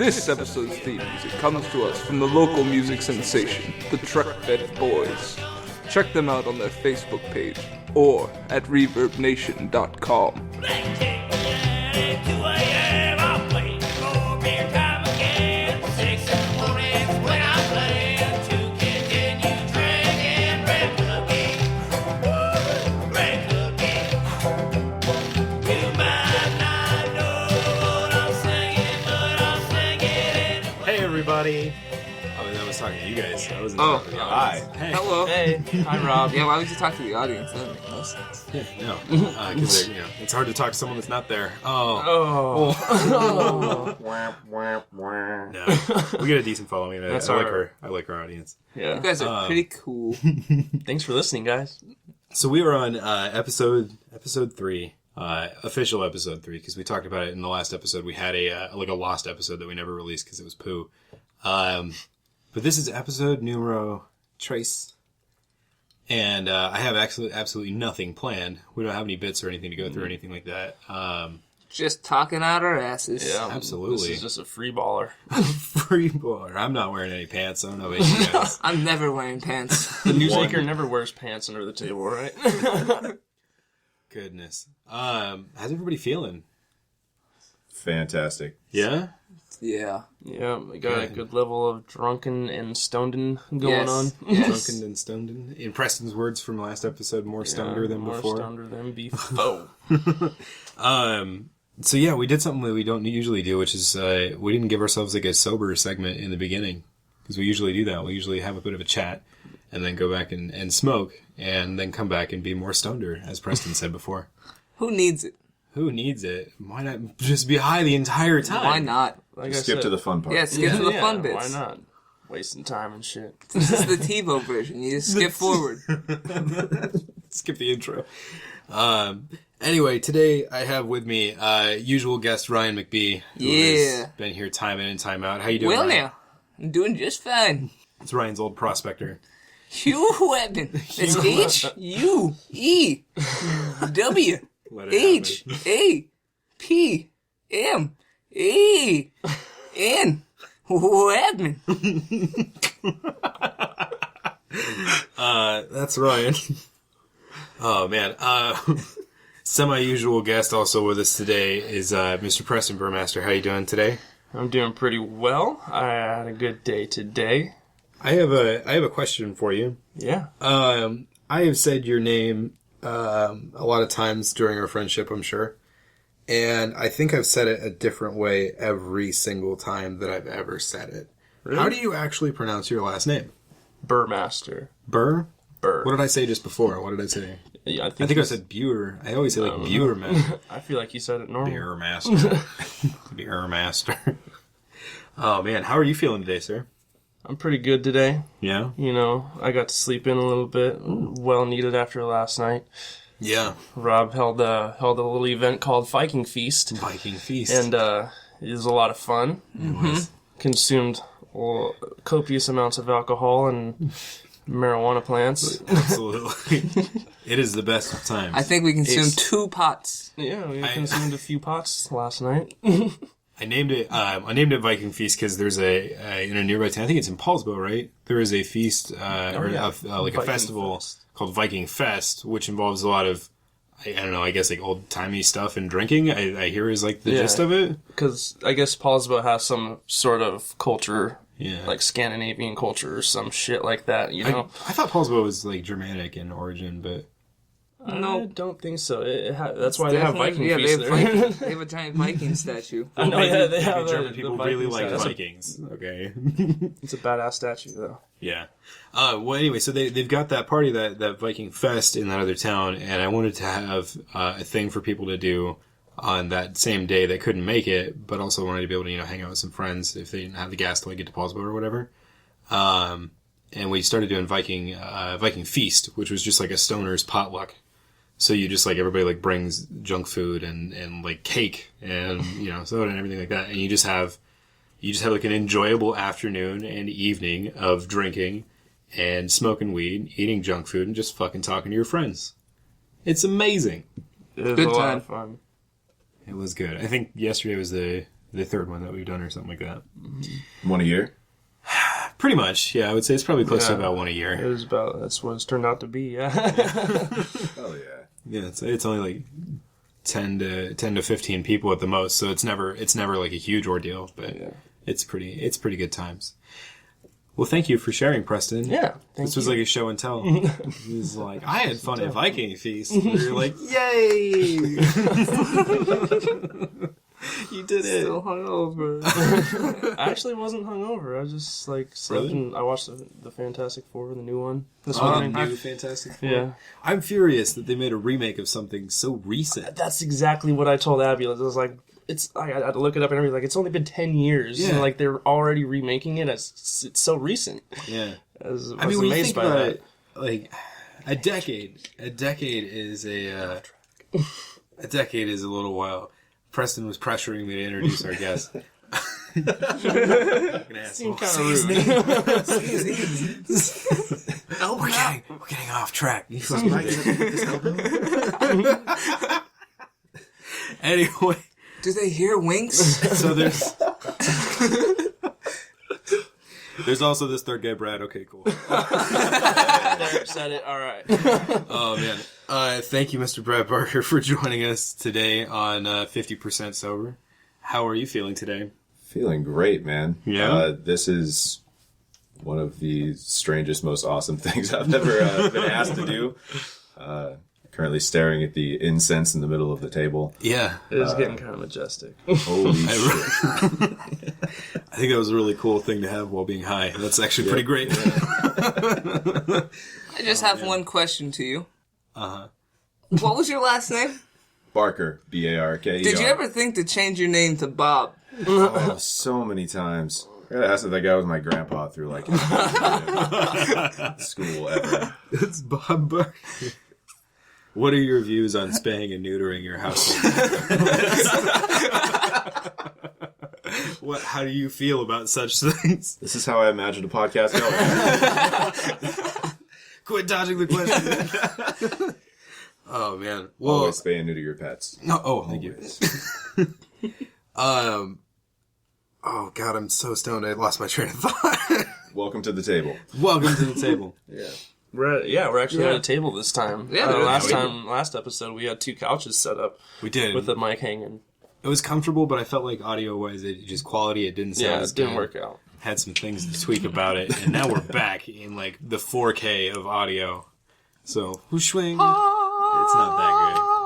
This episode's theme music comes to us from the local music sensation, the Truck Bed Boys. Check them out on their Facebook page or at ReverbNation.com. Everybody. Oh, I was talking to you guys. I wasn't Oh. talking to the audience. Hi. Hey. Hello. Hey. I'm Rob. Yeah, why would you talk to the audience? That doesn't make no sense. Yeah, no. Because it's hard to talk to someone that's not there. Oh. No. We get a decent following. That's I our- like our audience. Yeah. You guys are pretty cool. Thanks for listening, guys. So we were on episode 3, official episode 3, because we talked about it in the last episode. We had a lost episode that we never released because it was poo. But this is episode numero tres. And I have absolutely nothing planned. We don't have any bits or anything to go through or anything like that. Just talking out our asses. Yeah. Absolutely. This is just a free baller. Free baller. I'm not wearing any pants. I don't know about you guys. I'm never wearing pants. The newsmaker never wears pants under the table, right? Goodness. How's everybody feeling? Fantastic. Yeah? Yeah. Yeah, we got a Good. good level of drunken and stoned going on. Yes. Drunken and stoned. In Preston's words from last episode, more stoneder than more before. More stoneder than before. So yeah, we did something that we don't usually do, which is we didn't give ourselves like a sober segment in the beginning, because we usually do that. We usually have a bit of a chat and then go back and smoke and then come back and be more stoneder, as Preston said before. Who needs it? Who needs it? Why not just be high the entire time? Why not? Like Skip to the fun part. Yeah, skip to the fun bits. Why not? Wasting time and shit. This is the TiVo version. You just skip forward. Skip the intro. Anyway, today I have with me usual guest Ryan McBee, who has Yeah. been here time in and time out. How you doing, Well, Ryan? now, I'm doing just fine. It's Ryan's old prospector. Hugh Weapon. It's H-U-E-W. Let it happen. H-A-P-M-E-N. Weapon. That's Ryan. Oh, man. Semi-usual guest also with us today is Mr. Preston Burmaster. How you doing today? I'm doing pretty well. I had a good day today. I have a question for you. Yeah. I have said your name a lot of times during our friendship, I'm sure. And I think I've said it a different way every single time that I've ever said it. Really? How do you actually pronounce your last name? Burmaster. Burr? Burr. What did I say just before? What did I say? Yeah, I think I said Buer. I always say like Buer man. I feel like you said it normal. Beer master. Beer master. Oh man, how are you feeling today, sir? I'm pretty good today. Yeah? You know, I got to sleep in a little bit. Well needed after last night. Yeah. Rob held a little event called Viking Feast. Viking feast. And it was a lot of fun. Consumed copious amounts of alcohol and marijuana plants. Absolutely. It is the best of times. I think we consumed It's- 2 pots. Yeah, we consumed a few pots last night. I named it Viking Feast because there's in a nearby town, I think it's in Paulsbo, right? There is a feast, like a Viking festival Fest. called Viking Fest, which involves a lot of, I don't know, I guess like old-timey stuff and drinking, I hear is like the gist of it. Because I guess Paulsbo has some sort of culture, Yeah. like Scandinavian culture or some shit like that, you know? I thought Paulsbo was like Germanic in origin, but I No. don't think so. That's why they have Viking Yeah, Feast they there. have, they have a giant Viking statue. I know, maybe, yeah, they maybe have German the people Viking really like statue. Vikings. Okay. It's a badass statue, though. Yeah. Well, anyway, so they've got that party, that Viking Fest in that other town, and I wanted to have a thing for people to do on that same day that couldn't make it, but also wanted to be able to, hang out with some friends if they didn't have the gas to like get to Paulsbo or whatever. And we started doing Viking Feast, which was just like a stoner's potluck. So you just like everybody like brings junk food and like cake and soda and everything like that, and you just have like an enjoyable afternoon and evening of drinking and smoking weed, eating junk food, and just fucking talking to your friends. It's amazing. It was Good a lot time. of fun. It was good. I think yesterday was the the third one that we've done or something like that. One a year? Pretty much, yeah. I would say it's probably close to about one a It year. was about, that's what it's turned out to be, yeah. Oh, yeah. Yeah, it's only like 10 to 15 people at the most, so it's never like a huge ordeal, but it's pretty good times. Well, thank you for sharing, Preston. Yeah, this was like a show and tell. He was like, I had fun at Viking Feast. We were like, yay! You did it. Still hungover. I actually wasn't hungover. I just like slept and I watched the Fantastic Four, the new one this morning. New Fantastic Four. Yeah, I'm furious that they made a remake of something so recent. that's exactly what I told Abby. I was like, I had to look it up and everything. Like, it's only been 10 years. Yeah. And like they're already remaking it. It's so recent. Yeah. I was I mean, when you amazed think by about that. it, like a decade is a decade is a little while. Preston was pressuring me to introduce our guest. Seemed kind of rude. Oh, we're getting off track. Anyway, Do they hear winks? so there's also this third guy, Brad. Okay, cool. There, said it. All right. Oh man, thank you, Mr. Brad Barker, for joining us today on 50% Sober. How are you feeling today? Feeling great, man. Yeah? This is one of the strangest, most awesome things I've ever been asked to do. Currently staring at the incense in the middle of the table. Yeah, It is getting kind of majestic. Holy shit. I think that was a really cool thing to have while being high. That's actually pretty great. I just have one question to you. Uh-huh. What was your last name? Barker, B-A-R-K-E-R. Did you ever think to change your name to Bob? Oh, so many times. I gotta ask if that guy was my grandpa through like school ever. It's Bob Barker. What are your views on spaying and neutering your household? How do you feel about such things? This is how I imagined a podcast going. Quit dodging the question. Oh man. Well, Always spay and neuter your pets. no. Oh, thank you. Always. Oh god, I'm so stoned. I lost my train of thought. Welcome to the table. Welcome to the table. We're actually at a table this time. Yeah, last episode we had 2 couches set up We did. with the mic hanging. It was comfortable, but I felt like audio-wise, it didn't sound Yeah, as it didn't good. work out. Had some things to tweak about it, and now we're back in like the 4K of audio. So, whooshwing. It's not that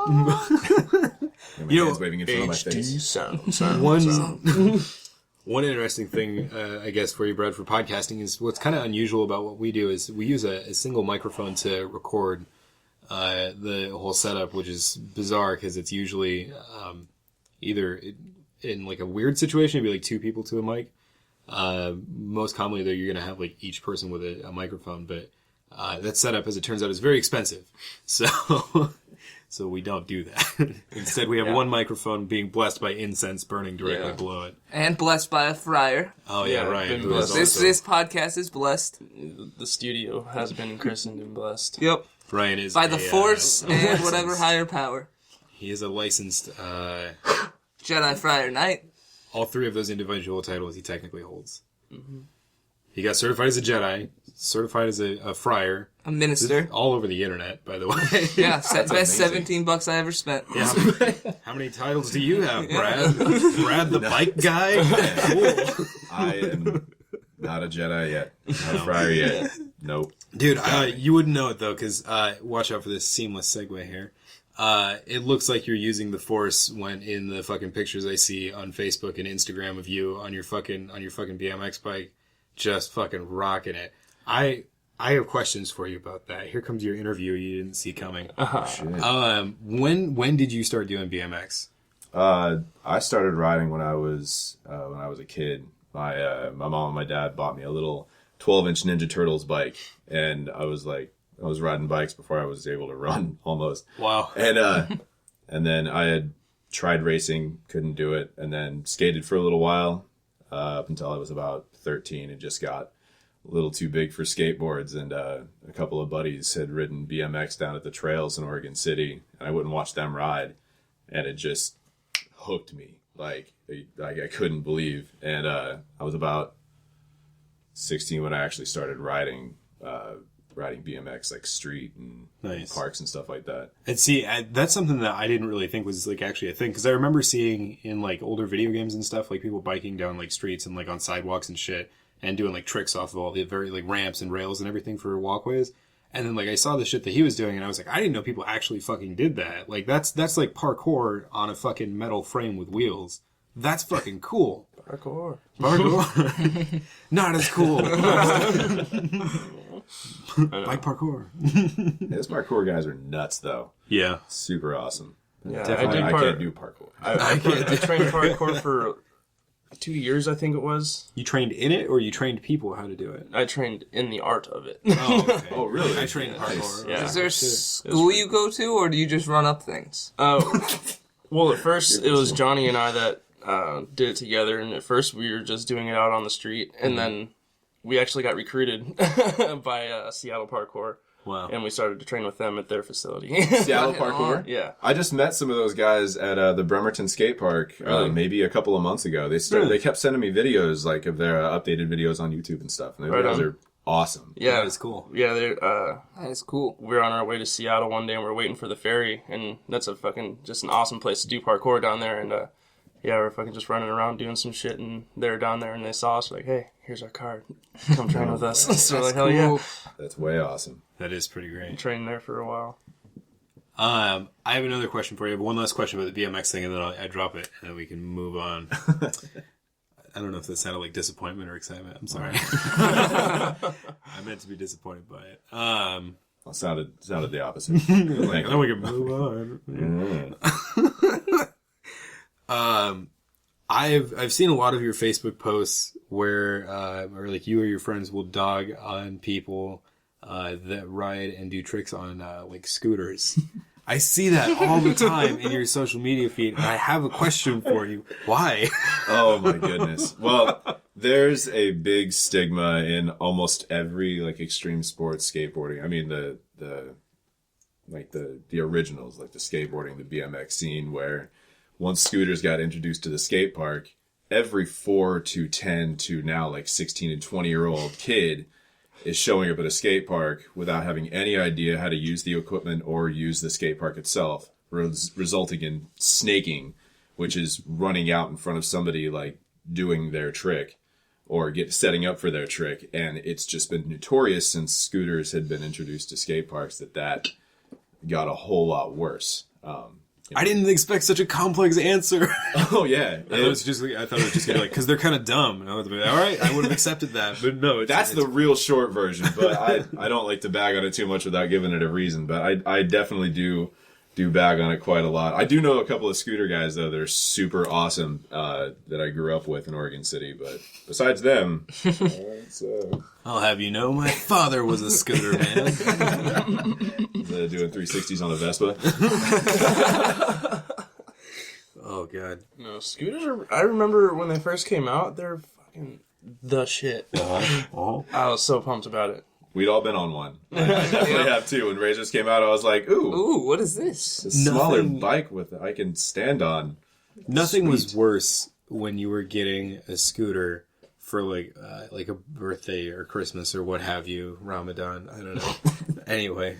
And my You know, hands waving in front of my face. Sound. good. One interesting thing, I guess, for you, Brad, for podcasting is what's kind of unusual about what we do is we use a single microphone to record the whole setup, which is bizarre because it's usually either in like a weird situation, it'd be like 2 people to a mic. Most commonly, though, you're going to have like each person with a microphone, but that setup, as it turns out, is very expensive. So we don't do that. Instead, we have one microphone being blessed by incense burning directly below it. And blessed by a friar. Oh yeah, Yeah, Ryan. been Who is blessed. This also, podcast is blessed. The studio has been christened and blessed. Yep. Ryan is By the Force and whatever higher power. He is a licensed. Jedi Friar Knight. All 3 of those individual titles he technically holds. He got certified as a Jedi, certified as a friar. A minister. All over the internet, by the way. Yeah, best $17 I ever spent. Yeah. How many titles do you have, Brad? Brad the bike guy? Cool. I am not a Jedi yet. Not a friar yet. Nope. Dude, you wouldn't know it, though, because watch out for this seamless segue here. It looks like you're using the Force when in the fucking pictures I see on Facebook and Instagram of you on your fucking BMX bike, just fucking rocking it. I have questions for you about that. Here comes your interview you didn't see coming. Shit. When did you start doing BMX? I started riding when I was a kid. My mom and my dad bought me a little 12-inch Ninja Turtles bike, and I was riding bikes before I was able to run almost. Wow. And then I had tried racing, couldn't do it, and then skated for a little while up until I was about 13 and just got a little too big for skateboards. And a couple of buddies had ridden BMX down at the trails in Oregon City, and I wouldn't watch them ride, and it just hooked me. like I couldn't believe. And I was about 16 when I actually started riding BMX, like street and parks and stuff like that. And see, that's something that I didn't really think was like actually a thing, because I remember seeing in like older video games and stuff, like people biking down like streets and like on sidewalks and shit, and doing like tricks off of all the very like ramps and rails and everything for walkways. And then like I saw the shit that he was doing, and I was like, I didn't know people actually fucking did that. Like that's like parkour on a fucking metal frame with wheels. That's fucking cool. Parkour. Not as cool. Bike parkour. Those parkour guys are nuts, though. Yeah. Super awesome. Yeah, I can't do parkour. I trained parkour for 2 years, I think it was. You trained in it, or you trained people how to do it? I trained in the art of it. Oh, okay. Oh, really? I trained parkour. Yeah. Is there a school you go to, or do you just run up things? Well, at first it was Johnny and I that did it together, and at first we were just doing it out on the street, and then we actually got recruited by Seattle Parkour. Wow. And we started to train with them at their facility. Seattle Parkour? Yeah. I just met some of those guys at the Bremerton Skate Park maybe a couple of months ago. They kept sending me videos like of their updated videos on YouTube and stuff. And those guys are awesome. Yeah. That is cool. Yeah, That is cool. we were on our way to Seattle one day, and we were waiting for the ferry, and that's a fucking just an awesome place to do parkour down there. And yeah, we're fucking just running around doing some shit, and they were down there, and they saw us like, hey, here's our card, come train with us. So we're like, hell yeah, That's way awesome. That is pretty great. trained there for a while. I have another question for you. I have one last question about the BMX thing, and then I drop it, and then we can move on. I don't know if that sounded like disappointment or excitement. I'm sorry. I meant to be disappointed by it. Well, sounded the opposite. Then we can move on. I've seen a lot of your Facebook posts where like you or your friends will dog on people that ride and do tricks on like scooters. I see that all the time in your social media feed, and I have a question for you. Why? Oh my goodness. Well, there's a big stigma in almost every like extreme sports skateboarding. I mean the originals, like the skateboarding, the BMX scene, where once scooters got introduced to the skate park, every 4 to 10 to now like 16 and 20-year-old kid is showing up at a skate park without having any idea how to use the equipment or use the skate park itself, resulting in snaking, which is running out in front of somebody like doing their trick or setting up for their trick. And it's just been notorious since scooters had been introduced to skate parks that got a whole lot worse. I didn't expect such a complex answer. Oh yeah, I thought it was just gonna be like, because they're kind of dumb. And I would be like, all right, I would have accepted that, but no, that's the real short version. But I don't like to bag on it too much without giving it a reason. But I definitely do bag on it quite a lot. I do know a couple of scooter guys though that are super awesome that I grew up with in Oregon City. But besides them, I'll have you know, my father was a scooter man. Doing 360s on a Vespa. Oh god. No, scooters are. I remember when they first came out, they're fucking the shit. I was so pumped about it. We'd all been on one. I definitely have too. When Razors came out, I was like, Ooh, what is this? a smaller bike with I can stand on. Nothing was worse when you were getting a scooter for like a birthday or Christmas or what have you, Ramadan. I don't know. Anyway,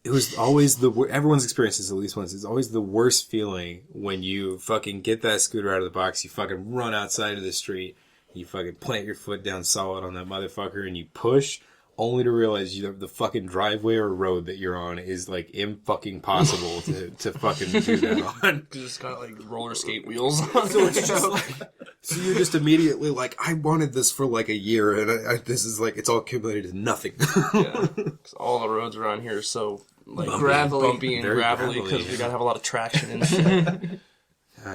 it was always everyone's experience this at least once. It's always the worst feeling when you fucking get that scooter out of the box. You fucking run outside of the street. You fucking plant your foot down solid on that motherfucker and you push, only to realize the fucking driveway or road that you're on is like fucking possible to fucking do that on. You just got like roller skate wheels on. So it's just like, so you're just immediately like, I wanted this for like a year, and this is like, it's all accumulated to nothing. Yeah, because all the roads around here are so like Bumpy and Very gravelly because gravelly, we gotta have a lot of traction and shit.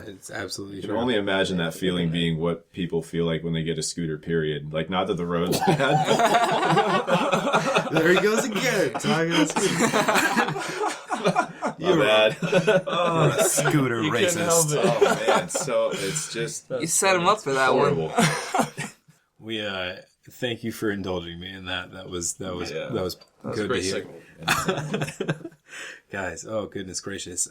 It's absolutely I can true. only imagine that feeling being what people feel like when they get a scooter, period. Like, not that the road's bad. There he goes again. Talking about scooter. You're bad. Oh, scooter You couldn't help racist. it. Oh, man. So, it's just You set him up for that horrible. one. We thank you for indulging me in that. That was That was good a to great hear. segment. Guys, oh goodness gracious.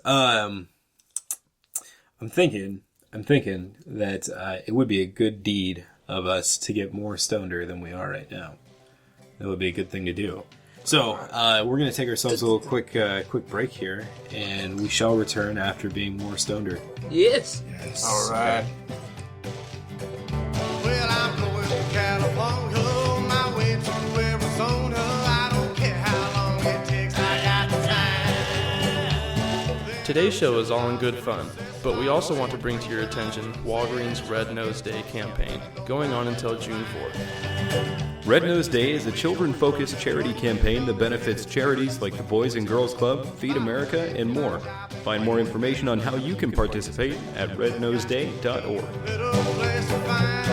I'm thinking that it would be a good deed of us to get more stoneder than we are right now. That would be a good thing to do. So, we're going to take ourselves a little quick break here, and we shall return after being more stoneder. Yes. All right. Well, I'm going to California, on my way to Arizona. I don't care how long it takes, I got time. Today's show is all in good fun, but we also want to bring to your attention Walgreens Red Nose Day campaign, going on until June 4th. Red Nose Day is a children-focused charity campaign that benefits charities like the Boys and Girls Club, Feed America, and more. Find more information on how you can participate at rednoseday.org. Little place to find,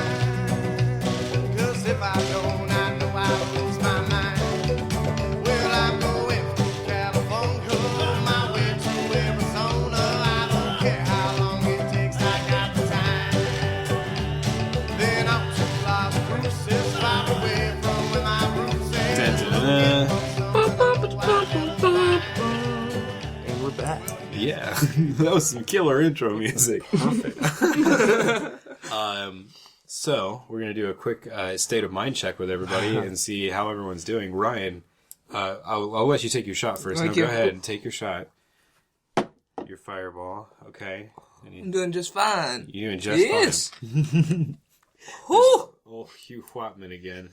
'cause if I don't, I know I'll lose my mind. Well, I'm going to California, on my way to Arizona. I don't care how long it takes, I got the time. Then up to Las Cruces, far away from where my roots And we're back. Yeah, that was some killer intro music. Perfect. So, we're going to do a quick state of mind check with everybody and see how everyone's doing. Ryan, I'll let you take your shot first. Thank Go you. ahead and take your shot. Your fireball, okay. I'm doing just fine. You're doing just Yes. fine. Whew. Oh, Hugh Whatman again.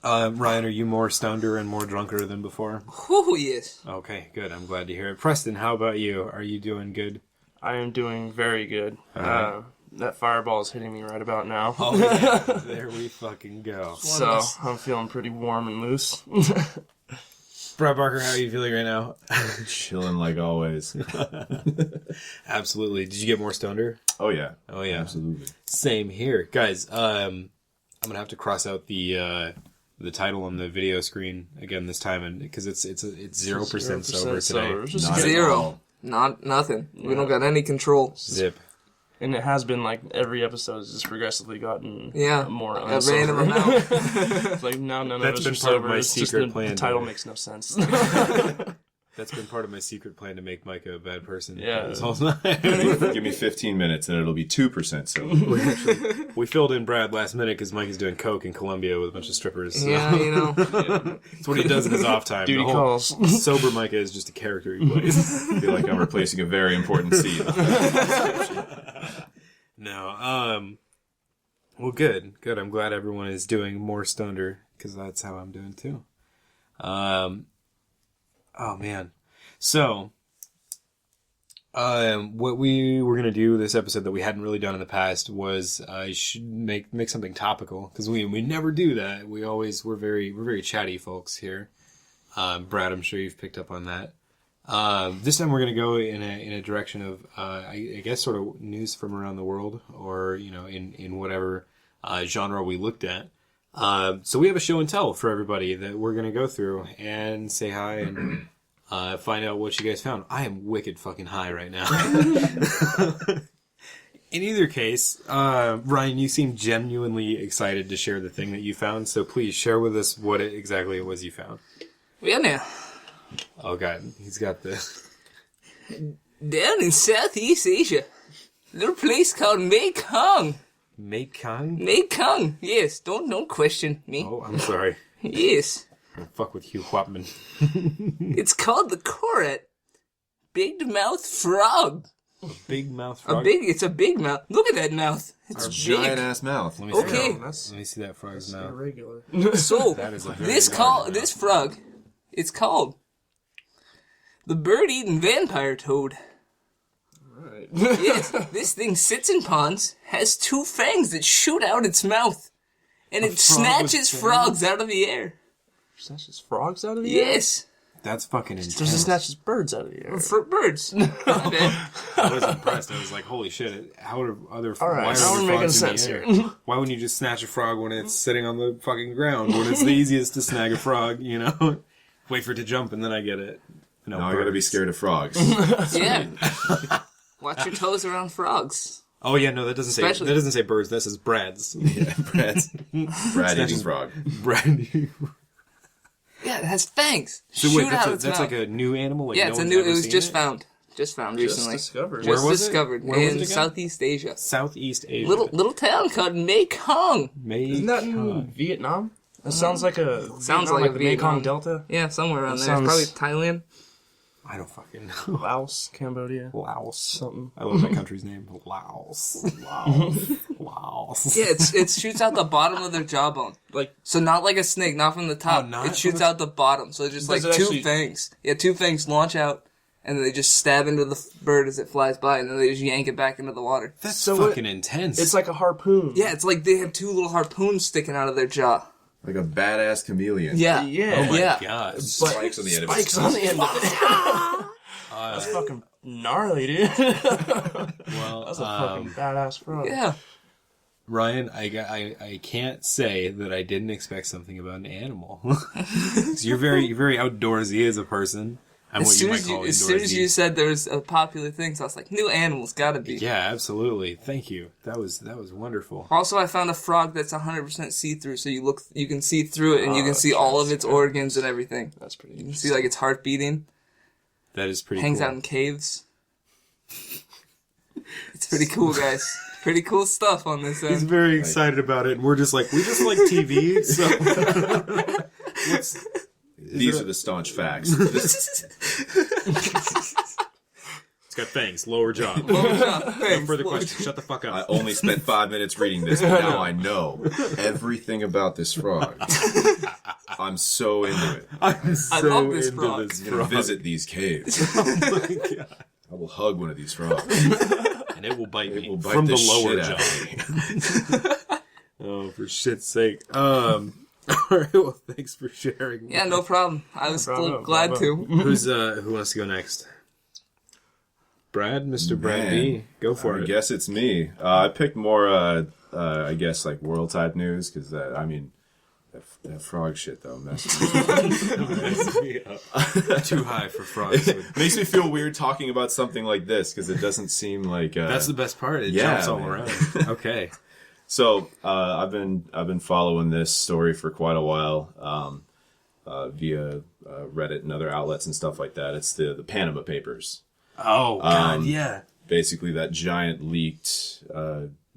Ryan, are you more stoneder and more drunker than before? Whew, yes. Okay, good. I'm glad to hear it. Preston, how about you? Are you doing good? I am doing very good. right. That fireball is hitting me right about now. Oh, yeah. There we fucking go. So I'm feeling pretty warm and loose. Brad Barker, how are you feeling right now? Chilling like always. Absolutely. Did you get more stoneder? Oh yeah. Oh, yeah. Absolutely. Same here. Guys, I'm going to have to cross out the title on the video screen again this time, and because it's 0% sober today. Just Not at Zero. all. Nothing. We don't got any control. Zip. And it has been like every episode has just progressively gotten Yeah. more A unsober. random amount. It's like now none That's of us been are part of sober. my It's just secret the plan title to- makes no sense. That's been part of my secret plan to make Micah a bad person. Yeah. This whole time. Give me 15 minutes and it'll be 2% sober. We filled in Brad last minute because Mike is doing coke in Colombia with a bunch of strippers. So Yeah, you know. that's what he does in his off time. Duty The whole calls. Sober Micah is just a character he plays. I feel like I'm replacing a very important scene. No, well, good. I'm glad everyone is doing more stoneder because that's how I'm doing too. Oh man. So, what we were gonna do this episode that we hadn't really done in the past was I should make something topical because we never do that. We're very chatty folks here. Brad, I'm sure you've picked up on that. This time we're going to go in a direction of, I guess, sort of news from around the world, or in whatever genre we looked at. So we have a show and tell for everybody that we're going to go through and say hi and find out what you guys found. I am wicked fucking high right now. In either case, Ryan, you seem genuinely excited to share the thing that you found. So please share with us what exactly it was you found. Yeah, now. Oh god, he's got the. Down in Southeast Asia, little place called Mekong. Mekong? Mekong. Yes, don't question me. Oh, I'm sorry. Yes. Fuck with Hugh Whatman. It's called the Korat. Big mouth frog. Big mouth frog. It's a big mouth. Look at that mouth. It's Giant big. ass mouth. Let me see Okay. that. Let me see that frog's mouth. Irregular. So That is a very this large this frog, it's called the bird-eating vampire toad. Right. Yes, this thing sits in ponds, has two fangs that shoot out its mouth, and it frog with snatches fangs? frogs out of the air. Snatches frogs out of the air? Yes, That's fucking Does it intense. snatches birds out of the air? for birds. My bad. I was impressed. I was like, holy shit. How are other All right, why now are we're other making frogs in sense the air? here. Why wouldn't you just snatch a frog when it's sitting on the fucking ground? When it's the easiest to snag a frog, you know? Wait for it to jump and then I get it. No, Now I gotta be birds. scared of frogs. Yeah. Watch your toes around frogs. Oh yeah, no, that doesn't Especially- say birds. That says Brad's. Brad. Brad eating frog. Brad. Yeah, it has fangs. So Shoot wait, out that's its like mouth. a new animal. Like Yeah, no it's a one's new. ever It was seen just found. Just found Just recently. discovered. Where Just was it? discovered Where was in it again? Southeast Asia. Southeast Asia. Little town called Mekong. Isn't that in Vietnam? That sounds like a Sounds Vietnam, like the Vietnam. Mekong Delta. Yeah, somewhere around That there. Probably sounds- Thailand. I don't fucking know. Laos, Cambodia. Laos. Something. I love that country's name. Laos. Laos. Laos. Yeah, it shoots out the bottom of their jawbone. Like, So not like a snake, not from the top. Oh, not It shoots from the- out the bottom. So just like Does it two actually- fangs. Yeah, two fangs launch out, and then they just stab into the bird as it flies by, and then they just yank it back into the water. That's So fucking intense. it's like a harpoon. Yeah, it's like they have two little harpoons sticking out of their jaw. Like a badass chameleon. Yeah. Yeah. oh my yeah. god. Spikes on the end of it. Spikes on the end of it. That's fucking gnarly, dude. Well, That's a fucking badass frog. Yeah. Ryan, I can't say that I didn't expect something about an animal. 'Cause you're very outdoorsy as a person. I'm what you might call As soon as you indoorsy. said there was a popular thing, so I was like, new animals gotta be. Yeah, absolutely. Thank you. That was wonderful. Also, I found a frog that's 100% see-through, so you can see through it, and you can see all of its organs and everything. That's pretty You can interesting. see like its heart beating. That is pretty Hangs cool. out in caves. It's pretty cool, guys. Pretty cool stuff on this He's end. very excited about it, and we're just like, we just like TV, so These are the staunch facts. it's got fangs, lower jaw. Thanks. No further questions. Shut the fuck I up. only spent 5 minutes reading this, but now I know everything about this frog. I'm so into it. I'm so love this into frog. this I'm gonna frog. visit these caves. Oh my God. I will hug one of these frogs. And it will bite me It will bite from the the lower shit jaw. out of me. Oh, for shit's sake. All right, well, thanks for sharing. Yeah, no problem. I was problem, glad no to. Who wants to go next? Brad, Mr. Brad B. Man, Go for I it. guess it's me. I picked more, I guess, like world type news because I mean, that frog shit though messes me up. Too high for frogs. Makes me feel weird talking about something like this because it doesn't seem like. That's the best part. It yeah, jumps all man. around. Okay. So I've been following this story for quite a while via Reddit and other outlets and stuff like that. It's the Panama Papers. Oh, God, yeah. Basically, that giant leaked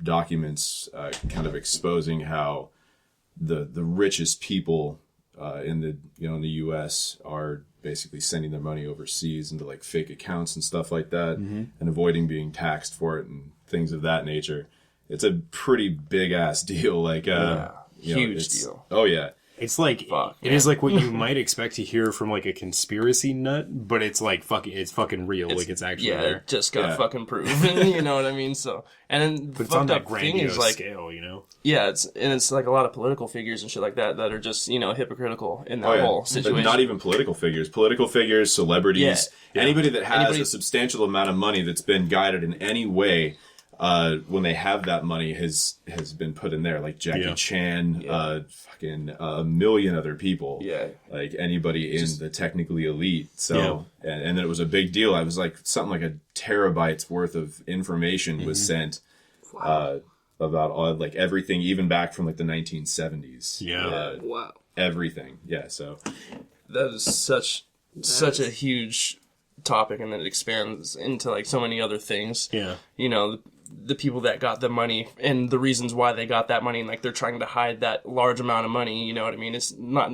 documents kind of exposing how the richest people in the in the U.S. are basically sending their money overseas into like fake accounts and stuff like that, and avoiding being taxed for it and things of that nature. It's a pretty big ass deal. Like, Huge deal. Oh yeah. It's like Fuck, it is like what you might expect to hear from like a conspiracy nut, but it's like fucking real. Like it's actually Yeah, there. it just got Yeah. fucking proven. You know what I mean? So, and then But it's on that fucked up thing grandiose is like, scale, you know. yeah, it's like a lot of political figures and shit like that that are just hypocritical in that Oh, yeah. whole But situation. not even political figures, celebrities, Yeah. anybody that has Anybody- a substantial amount of money that's been guided in any way. When they have that money has been put in there, like Jackie Yeah. Chan, fucking a million other people, Yeah. like anybody in the technically elite. So, and then it was a big deal. I was like something like a terabytes worth of information was sent about all like everything, even back from like the 1970s. Yeah. Wow. Everything. Yeah. So That is such a huge topic, and it expands into like so many other things. Yeah. The people that got the money and the reasons why they got that money, and like they're trying to hide that large amount of money. You know what I mean? It's not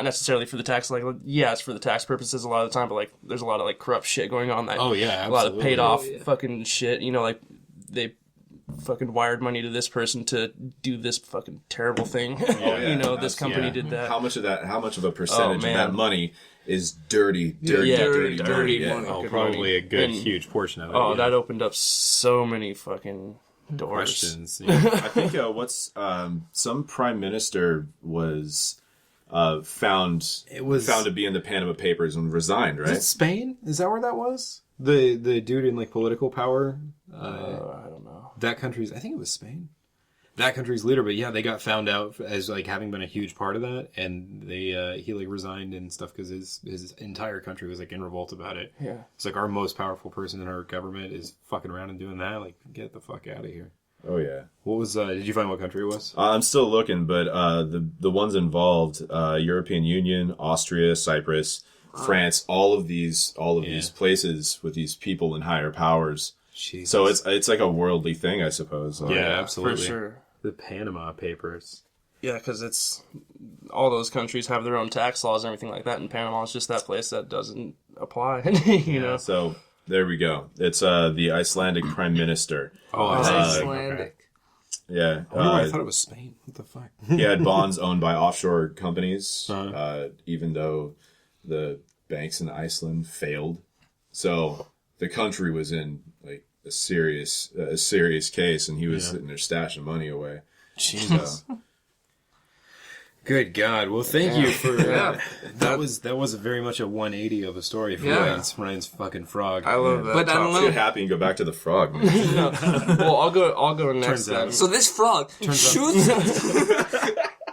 necessarily for the tax. Like, yeah, it's for the tax purposes a lot of the time, but like there's a lot of like corrupt shit going on. That Oh, yeah, a lot of absolutely. paid off Oh, yeah. fucking shit. Like they fucking wired money to this person to do this fucking terrible thing. yeah. This company Yeah. did that. how much of a percentage of man. that money is dirty Yeah, dirty dirty yeah. money. Oh, Good probably money. a good And- huge portion of it. Oh, yeah. that opened up so many fucking doors. questions. Yeah. I think some prime minister was found to be in the Panama Papers and resigned, Is it right? Spain? Is that where that was? The dude in like political power. I don't know. That country's. I think it was Spain. That country's leader, but yeah, they got found out as like having been a huge part of that, and he like resigned and stuff because his entire country was like in revolt about it. Yeah. It's like our most powerful person in our government is fucking around and doing that. Like, get the fuck out of here. Oh yeah. What was? Did you find what country it was? I'm still looking, but the ones involved: European Union, Austria, Cyprus, France, all of these places with these people and higher powers. Jesus. So it's like a worldly thing, I suppose. Or- Yeah, absolutely. For sure. The Panama Papers. Yeah, because it's all those countries have their own tax laws and everything like that, and Panama is just that place that doesn't apply. You know. So there we go. It's the Icelandic Prime Minister. Oh, Icelandic. Yeah. I thought it was Spain. What the fuck? He had bonds owned by offshore companies, Uh-huh. even though the banks in Iceland failed. So the country was in like a serious case, and he was sitting there stashing money away. Jesus. Good God! Well, thank you for that. Was very much a 180 of a story for Ryan's fucking frog. I love that. But I don't Get know. happy and go back to the frog. Man. Well, I'll go next. Turns out- Then. So this frog shoots.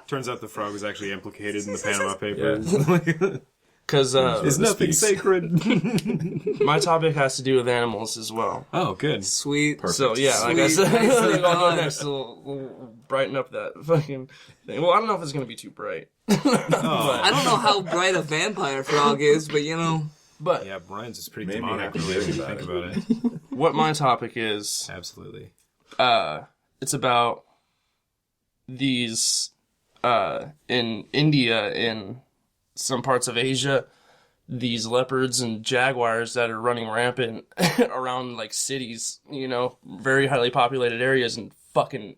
Turns out the frog was actually implicated in the Panama Papers. Because There's nothing piece. sacred. my topic has to do with animals as well. Oh, good. Sweet. So yeah, like I Sweet. said, Nicely I'll go done. next. We'll brighten up that fucking thing. Well, I don't know if it's gonna be too bright, I don't know how bright a vampire frog is, but you know. but Yeah, Brian's is pretty Maybe you demonic have to when you think think about about it. what my topic is, Absolutely. it's about these in India, in some parts of Asia, these leopards and jaguars that are running rampant around like cities, you know, very highly populated areas, and fucking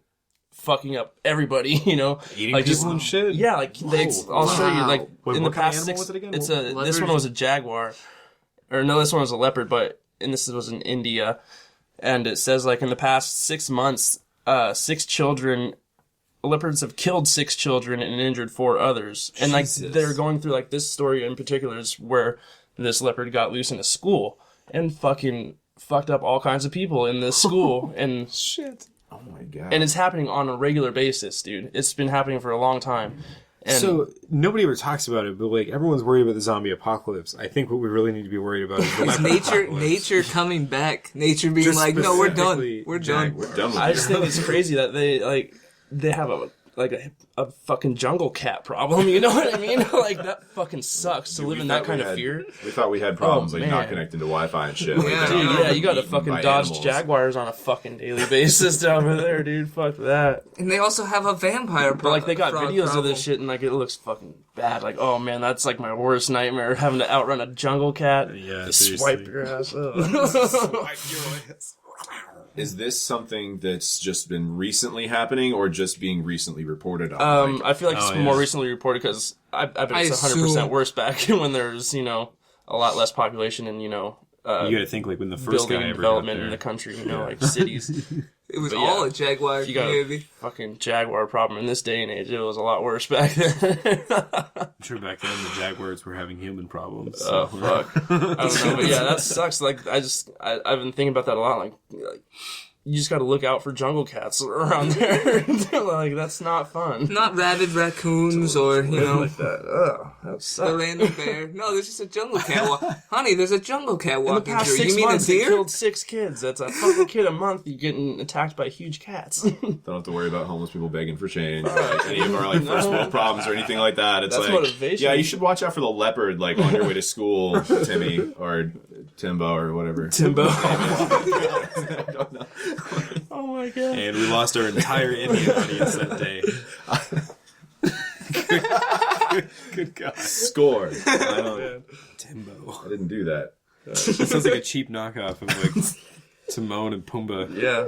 up everybody, you know, Eating like people and shit? Yeah, like I'll show you. Like Wait, in the what kind of past animal 6, was it again? it's What- a this leopard? one was a jaguar, or no, this one was a leopard, but and this was in India, and it says like in the past 6 months, 6 children. Leopards have killed 6 children and injured 4 others. And like Jesus. they're going through like this story in particular is where this leopard got loose in a school and fucking fucked up all kinds of people in this school. And Shit. Oh my god! and it's happening on a regular basis, dude. It's been happening for a long time. And So nobody ever talks about it, but like everyone's worried about the zombie apocalypse. I think what we really need to be worried about is the leopard apocalypse. Nature coming back. Nature being Just like, no, we're done. specifically We're done. We're done with I you. just think it's crazy that they have a fucking jungle cat problem, you know what I mean? Like that fucking sucks to live in that kind of fear. We thought we had problems like not man. connecting to Wi-Fi and shit. Like, Yeah. they're Dude, not yeah, you gotta eaten fucking by dodge animals. jaguars on a fucking daily basis down over there, dude. Fuck that. And they also have a vampire But like they got frog videos problem. of this shit and like it looks fucking bad. Like, oh man, that's like my worst nightmare, having to outrun a jungle cat. Yeah, Just seriously. swipe your ass up. Is this something that's just been recently happening, or just being recently reported on? Like, I feel like it's Oh, more yeah. recently reported because I bet I it's 100% assume- worse back when there's, you know, a lot less population and, you know, You gotta think like when the first building guy and ever got development in there. the country, you know, like cities. It was But all yeah, a jaguar You got community. a fucking jaguar problem in this day and age. It was a lot worse back then. I'm sure back then the jaguars were having human problems. Oh So. fuck! I don't know, but yeah, that sucks. Like I've been thinking about that a lot. Like you just got to look out for jungle cats around there. Like that's not fun. Not rabid raccoons or, you know, Like that. Ugh, that the sucks. random bear. No, there's just a jungle cat. Honey, there's a jungle cat In the walking past through. 6 You mean a months, they deer? killed 6 kids. That's a fucking kid a month. You're getting attacked by huge cats. don't have to worry about homeless people begging for change, or like any of our like first world problems or anything like that. It's That's like, motivation. yeah, you should watch out for the leopard, like on your way to school, Timmy or Timbo or whatever. Timbo. Oh my god. And we lost our entire Indian audience that day. Good God. Score. Timbo. I didn't do that. That sounds like a cheap knockoff of like Timon and Pumbaa. Yeah.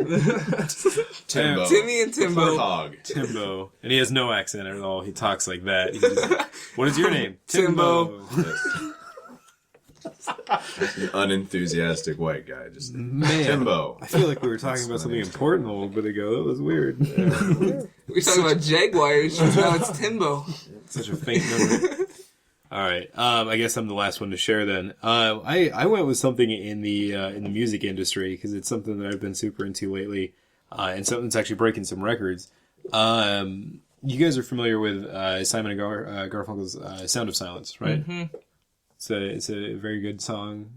Timbo. Timmy and Timbo. Hog. Timbo. And he has no accent at all. He talks like that. He just, what is your name? Timbo. An unenthusiastic white guy. Just Man. Timbo. I feel like we were talking about something important a little bit ago. That was weird. We were talking about jaguars. Now it's Timbo. Such a faint memory. All right. I guess I'm the last one to share then. I went with something in the music industry because it's something that I've been super into lately, and something that's actually breaking some records. You guys are familiar with Simon and Garfunkel's "Sound of Silence," right? Mm-hmm. It's a very good song.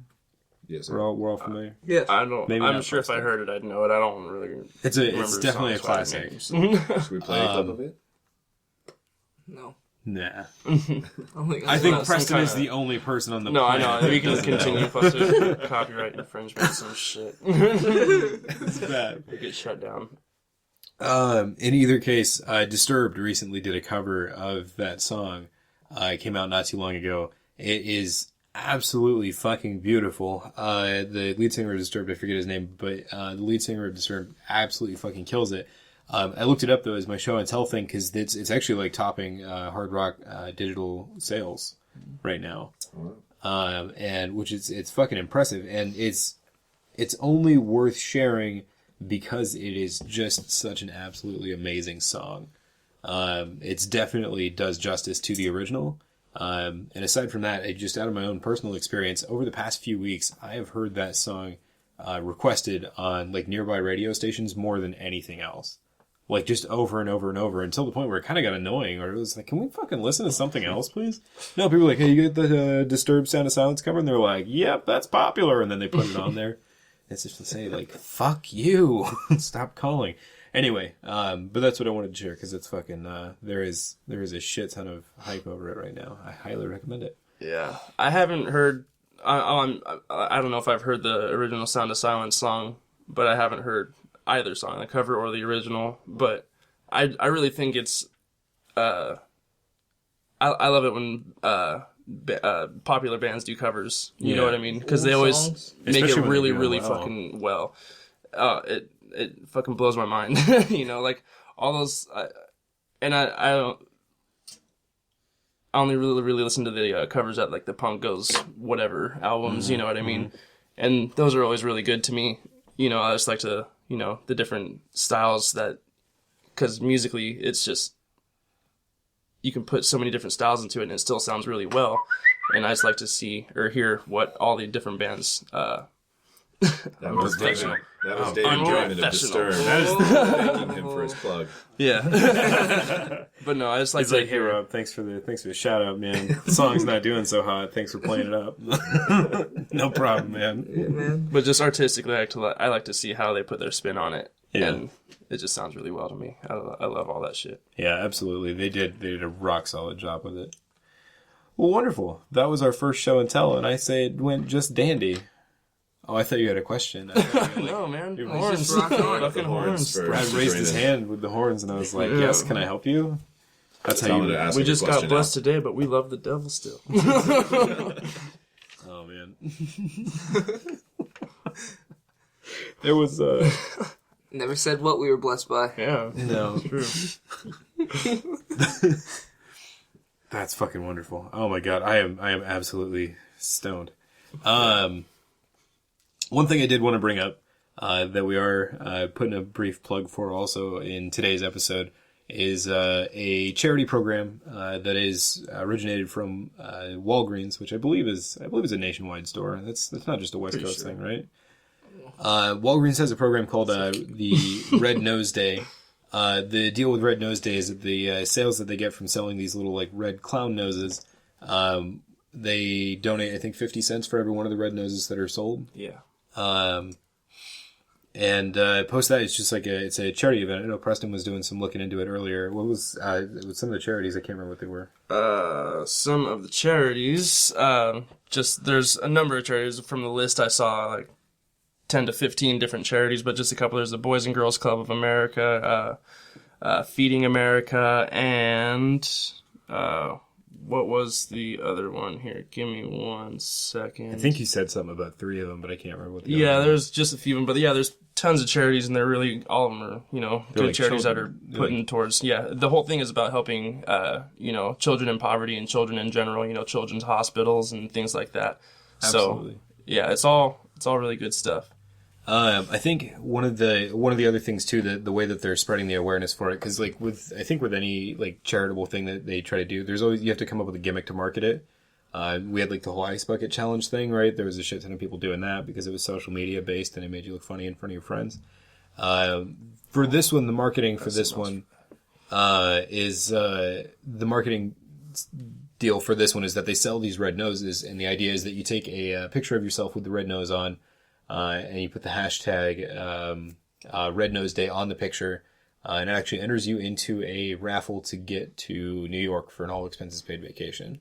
Yes, We're all familiar. Yes. I don't. Maybe I'm not sure if I heard it, I'd know it. I don't really. It's remember definitely a songs by classic. names. Should we play a clip of it? No. Nah. I I think some Preston is kinda- the only person on the No, I planet. know. We can continue plus there's copyright infringement and some shit. It's bad. We get shut down. In either case, Disturbed recently did a cover of that song. It came out not too long ago. It is absolutely fucking beautiful. The lead singer of Disturbed, I forget his name, but the lead singer of Disturbed absolutely fucking kills it. I looked it up though as my show and tell thing because it's actually like topping hard rock digital sales right now, and which is it's fucking impressive, and it's only worth sharing because it is just such an absolutely amazing song. It's definitely does justice to the original. And aside from that, just out of my own personal experience, over the past few weeks, I have heard that song requested on like nearby radio stations more than anything else. Like just over and over and over until the point where it kind of got annoying, or it was like, can we fucking listen to something else, please? No, people were like, hey, you get the Disturbed Sound of Silence cover? And they're like, yep, that's popular. And then they put it on there. It's just to say, like, fuck you. Stop calling. Anyway, but that's what I wanted to share because it's fucking, there is a shit ton of hype over it right now. I highly recommend it. Yeah, I haven't heard. I don't know if I've heard the original Sound of Silence song, but I haven't heard either song, the cover or the original. But I really think it's. I love it when popular bands do covers. You know what I mean? Because they always songs. make it Especially when they really, do it really well. fucking well. It fucking blows my mind. You know, like all those. And I don't. I only really listen to the covers at like the Punk Goes Whatever albums, you know what I mean? And those are always really good to me. You know, I just like to, you know, the different styles that, because musically it's just, you can put so many different styles into it and it still sounds really well. And I just like to see or hear what all the different bands, That was David. That was David I'm Drummond of professional. Disturbed. Thanking him for his plug. yeah. But no, I just like It's to like, hey hear. Rob, thanks for the shout out, man. The song's not doing so hot. Thanks for playing it up. No problem, man. man. But just artistically, I like to see how they put their spin on it. Yeah. And it just sounds really well to me. I love all that shit. Yeah, absolutely. They did a rock solid job with it. Well, wonderful. That was our first show and tell, and I say it went just dandy. Oh, I thought you had a question. I thought you were like, No, man. Dude, Horns. just rock on. Fucking horns. for- Brad raised his Brandon. hand with the horns, and I was like, Yeah. yes, can I help you? That's how Tell him you... to ask We him a just got question blessed now. today, but we love the devil still. Oh, man. There was... Never said what we were blessed by. Yeah. No. True. That's fucking wonderful. Oh my god, I am absolutely stoned. One thing I did want to bring up that we are putting a brief plug for also in today's episode is a charity program that is originated from Walgreens, which I believe is a nationwide store. That's not just a West Coast thing, right? Walgreens has a program called the Red Nose Day. The deal with Red Nose Day is that the sales that they get from selling these little like red clown noses, they donate I think 50 cents for every one of the red noses that are sold. Yeah. And post that it's just like it's a charity event. I know Preston was doing some looking into it earlier. What was with some of the charities? I can't remember what they were. Some of the charities, just there's a number of charities from the list I saw, like 10 to 15 different charities, but just a couple. There's the Boys and Girls Club of America, Feeding America, and what was the other one here? Give me 1 second. I think you said something about 3 of them, but I can't remember what. The Yeah, other one there's just a few of them, but yeah, there's tons of charities, and they're really all of them are good like charities that children- are putting towards the whole thing is about helping children in poverty and children in general, children's hospitals and things like that. Absolutely. So yeah, it's all really good stuff. I think one of the other things too, the way that they're spreading the awareness for it, because like with any like charitable thing that they try to do, there's always you have to come up with a gimmick to market it. We had like the whole ice bucket challenge thing, right? There was a shit ton of people doing that because it was social media based and it made you look funny in front of your friends. For this one, the marketing for this one is the marketing deal for this one is that they sell these red noses, and the idea is that you take a picture of yourself with the red nose on. And you put the hashtag Red Nose Day on the picture, and it actually enters you into a raffle to get to New York for an all expenses paid vacation.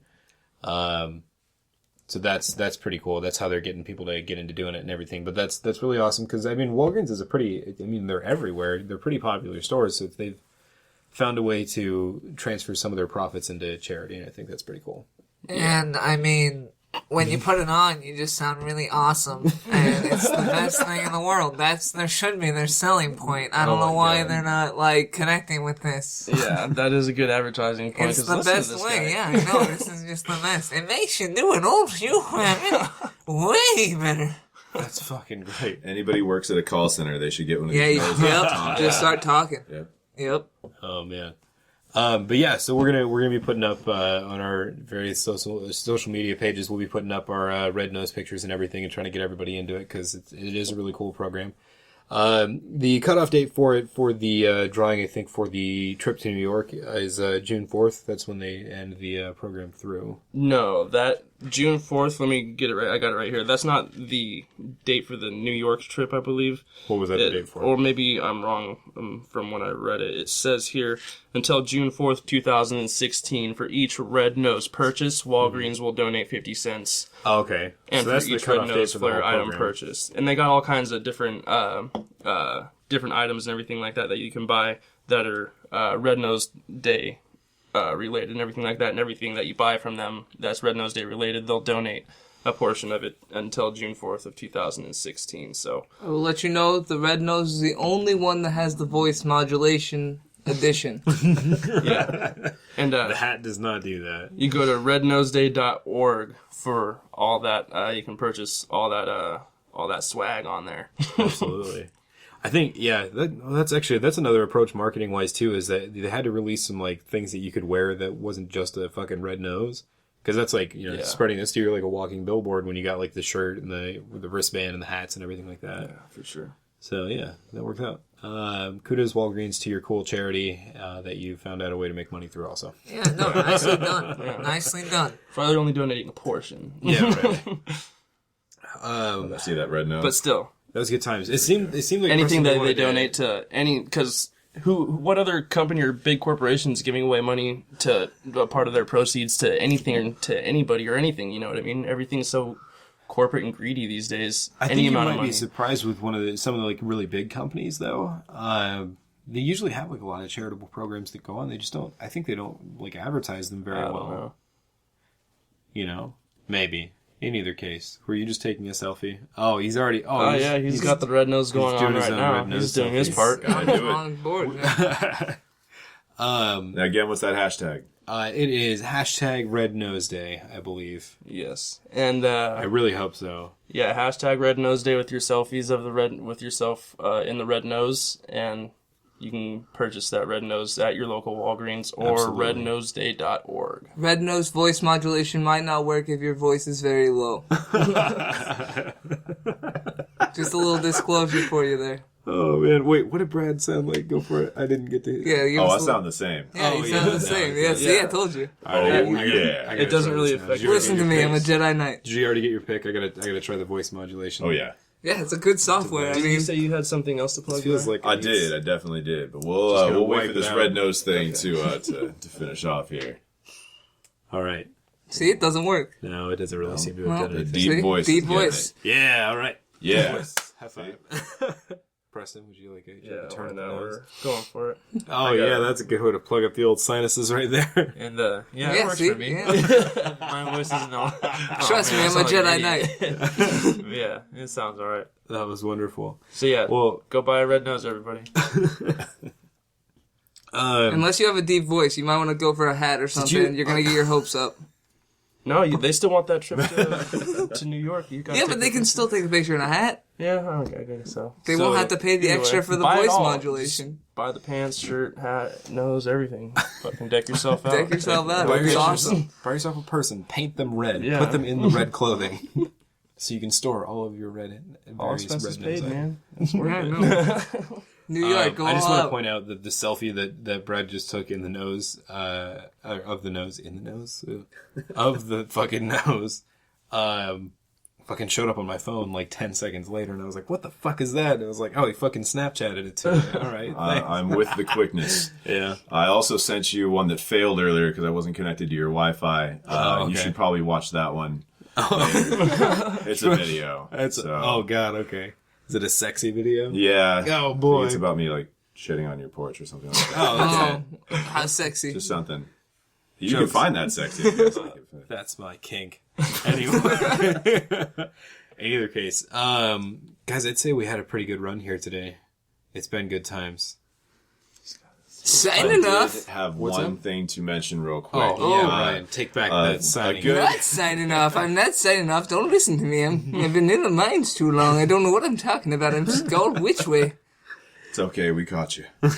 So that's pretty cool. That's how they're getting people to get into doing it and everything. But that's really awesome because I mean Walgreens is they're everywhere. They're pretty popular stores, so they've found a way to transfer some of their profits into charity, and I think that's pretty cool. And I mean, when you put it on, you just sound really awesome, and it's the best thing in the world. There should be their selling point. I don't know why they're not like connecting with this. Yeah, that is a good advertising point. It's 'cause the listen to best this way. guy. Yeah, I know. This is just the best. It makes you do an old you way better. That's fucking great. Anybody who works at a call center, they should get one of Yeah. these. noses to talk. Just start talking. Yep. Yep. Oh man. But yeah, so we're gonna be putting up on our various social media pages. We'll be putting up our red nose pictures and everything, and trying to get everybody into it because it is a really cool program. The cutoff date for the drawing, I think, for the trip to New York is June 4th. That's when they end the program through. No, that June 4th, let me get it right. I got it right here. That's not the date for the New York trip, I believe. What was that the date for? Or maybe I'm wrong from when I read it. It says here, until June 4th, 2016, for each Red Nose purchase, Walgreens will donate 50 cents. Oh, okay. And so that's for the each Red cutoff date Nose for the whole Flare item program. purchased. And they got all kinds of different different items and everything like that you can buy that are Red Nose Day related and everything like that. And everything that you buy from them that's Red Nose Day related, they'll donate a portion of it until June 4th of 2016. So I will let you know the Red Nose is the only one that has the voice modulation edition. yeah, and The hat does not do that. you go to rednoseday.org for all that. You can purchase all that swag on there. Absolutely. I think, yeah, that's another approach marketing wise too, is that they had to release some like things that you could wear that wasn't just a fucking red nose. Cause that's like, Yeah. spreading this to you like a walking billboard when you got like the shirt and the wristband and the hats and everything like that. Yeah, for sure. So yeah, that worked out. Kudos Walgreens to your cool charity, that you found out a way to make money through also. Yeah, no, nicely done. Nicely done. For they're only donating a portion. Yeah, right. I see that red nose. But still, That was good times. It seemed like anything that they wanted to- donate to because what other company or big corporation is giving away money to a part of their proceeds to anything, to anybody or anything, you know what I mean? Everything's so corporate and greedy these days. I think Any you amount might of money. be surprised with some of the like really big companies though. They usually have like a lot of charitable programs that go on. They just don't. I think they don't like advertise them very I well. don't know. You know, maybe. In either case, were you just taking a selfie? Oh, he's already. Oh, yeah, he's got the red nose going doing on his right own now. red nose He's doing his selfies. part. Gotta do it. On board. Yeah. Now again, what's that hashtag? It is hashtag Red Nose Day, I believe. Yes. And I really hope so. yeah, hashtag Red Nose Day with your selfies of the red with yourself in the red nose, and you can purchase that red nose at your local Walgreens or Absolutely. rednoseday.org. Red Nose voice modulation might not work if your voice is very low. Just a little disclosure for you there. Oh man, wait, what did Brad sound like? Go for it. I didn't get to. Yeah, you Oh, I was- sound the same. Yeah, Oh, you yeah, sound the no, same. yeah. Yeah, see, Yeah. I told you. Oh I yeah. gotta It doesn't try really this now. affect Did you Listen to me, I'm a Jedi Knight. Did you already get your pick? I gotta try the voice modulation. Oh yeah. Yeah, it's a good software. I Did you mean, say you had something else to plug? It feels there? like I it's- did. I definitely did. But Just we'll gonna wait wipe for it this out. red nose thing to finish off here. All right. see, it doesn't work. No, it doesn't really seem to have Well, done The anything. deep See? voice. Deep is getting voice. it. Yeah. All right. Yeah. High five. Preston, would you like a Yeah, turn why of the not? nose? We're going for it. Oh yeah, that's a good way to plug up the old sinuses right there. And yeah, it Yeah, works see? for me. Yeah. My voice isn't all. Trust me, I'm a Jedi Knight. Knight. Yeah, it sounds all right. That was wonderful. So yeah, Well, go buy a red nose, everybody. Unless you have a deep voice, you might want to go for a hat or something. You're going to get your hopes up. No, they still want that trip to New York. You gotta Yeah, take but they the- can still take a picture in a hat. Yeah, okay, I guess so. They So, won't have to pay the anyway, extra for the buy it voice all. modulation. Buy the pants, shirt, hat, nose, everything. Fucking deck yourself out. Deck yourself out. buy It's yourself, awesome. buy yourself a person, paint them red, Yeah. put them in the red clothing, so you can store all of your red. All various expenses red nose paid, items. man. It's worth Yeah, it. no. New York, go I just all want to out. point out that the selfie that Brad just took in the nose, of the nose, of the fucking nose, fucking showed up on my phone like 10 seconds later, and I was like, what the fuck is that? And I was like, oh, he fucking Snapchatted it to me. All right, thanks. I'm with the quickness. Yeah. I also sent you one that failed earlier because I wasn't connected to your Wi-Fi. Okay. You should probably watch that one. It's a video. Oh, God, okay. Is it a sexy video? Yeah. Oh, I boy. think it's about me, like, shitting on your porch or something like that. Oh, okay. Oh, how sexy. Just something. You can find that sexy. I guess. That's my kink. Anyway. In either case, guys, I'd say we had a pretty good run here today. It's been good times. Signing I did off. have What's one up? thing to mention real quick. Yeah, Ryan, take back that signing. good- Not signing off. I'm not signing off. Don't listen to me. I've been in the mines too long. I don't know what I'm talking about. I'm scared which way. It's okay, we caught you. We're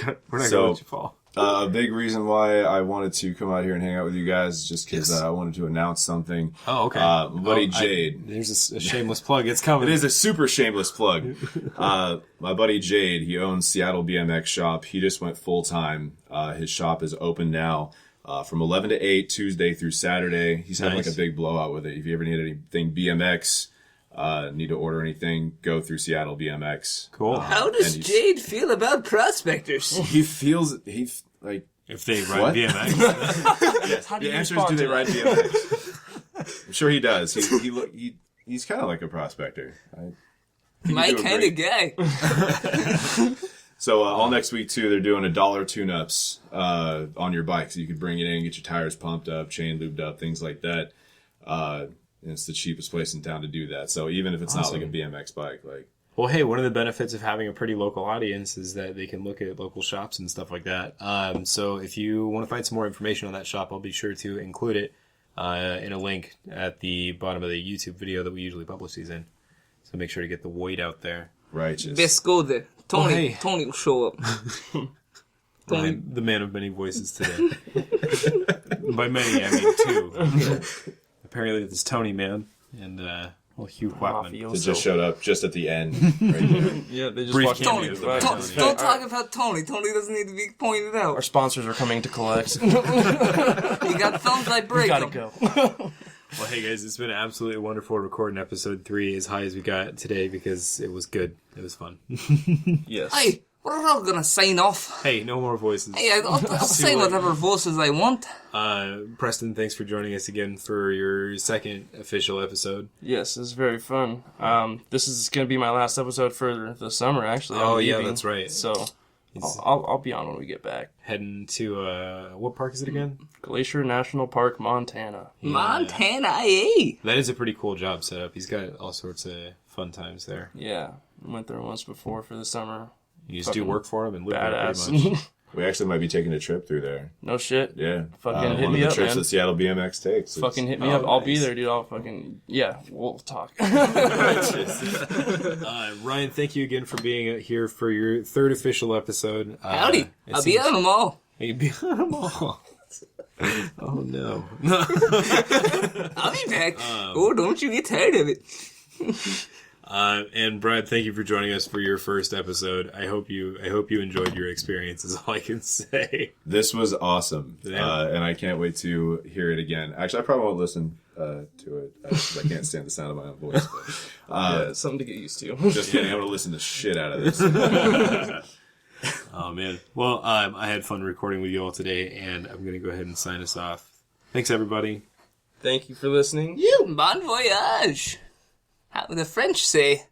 not going to let you fall. A big reason why I wanted to come out here and hang out with you guys is just because I wanted to announce something. Oh, okay. My buddy Jade. There's a shameless plug. It's coming. It is a super shameless plug. My buddy Jade, he owns Seattle BMX Shop. He just went full time. His shop is open now from 11 to 8, Tuesday through Saturday. He's having like a big blowout with it. If you ever need anything BMX, need to order anything, go through Seattle BMX. Cool. How does And Jade feel about prospectors? He feels, like, If they ride What? BMX. yes. How do The you answer is, respond do they to ride BMX? I'm sure he does. He's kind of like a prospector. My doing kind of guy. So all next week too, they're doing $1 tune-ups on your bike, so you could bring it in, get your tires pumped up, chain lubed up, things like that. And it's the cheapest place in town to do that. So even if it's not like a BMX bike, like. Well, hey, one of the benefits of having a pretty local audience is that they can look at local shops and stuff like that. So if you want to find some more information on that shop, I'll be sure to include it in a link at the bottom of the YouTube video that we usually publish these in. So make sure to get the weight out there. Righteous. Best go there. Tony, Oh, hey. Tony will show up. Tony. The man of many voices today. By many, I mean two. Apparently, this Tony man and Hugh Chapman. They just showed up just at the end. Right there. Yeah, they just Brief walked cameo. in. Don't talk about Tony. Tony doesn't need to be pointed Our out. sponsors are coming to collect. You got thumbs, I break Gotta them. go. Well, hey guys, it's been absolutely wonderful recording episode 3 as high as we got today because it was good. It was fun. Yes. Hey, we're all gonna sign off. Hey, no more voices. Hey, I'll say whatever voices I want. Preston, thanks for joining us again for your second official episode. Yes, it's very fun. This is going to be my last episode for the summer, actually. I'm Oh, yeah, leaving. that's right. So I'll be on when we get back. Heading to, what park is it again? Glacier National Park, Montana. Montana, eh? That is a pretty cool job setup. He's got all sorts of fun times there. Yeah, I went there once before for the summer. You just do Fucking work for him and live there pretty much. Badass. We actually might be taking a trip through there. No shit. Yeah. Fucking hit one me of the up, trips man. that Seattle BMX takes. Fucking hit me Oh, up. I'll be nice. there, dude. I'll fucking... Yeah, we'll talk. Ryan, thank you again for being here for your third official episode. Howdy. I'll be on them all. You'd be on them all. Oh, no. I'll be back. Oh, don't you get tired of it. And Brad, thank you for joining us for your first episode. I hope you enjoyed your experience. Is all I can say. This was awesome, Yeah. and I can't wait to hear it again. Actually, I probably won't listen to it because I can't stand the sound of my own voice. But, Yeah, it's something to get used to. just kidding. I'm going to listen to shit out of this. Oh man. Well, I had fun recording with you all today, and I'm gonna go ahead and sign us off. Thanks, everybody. Thank you for listening. Bon voyage. How would the French say?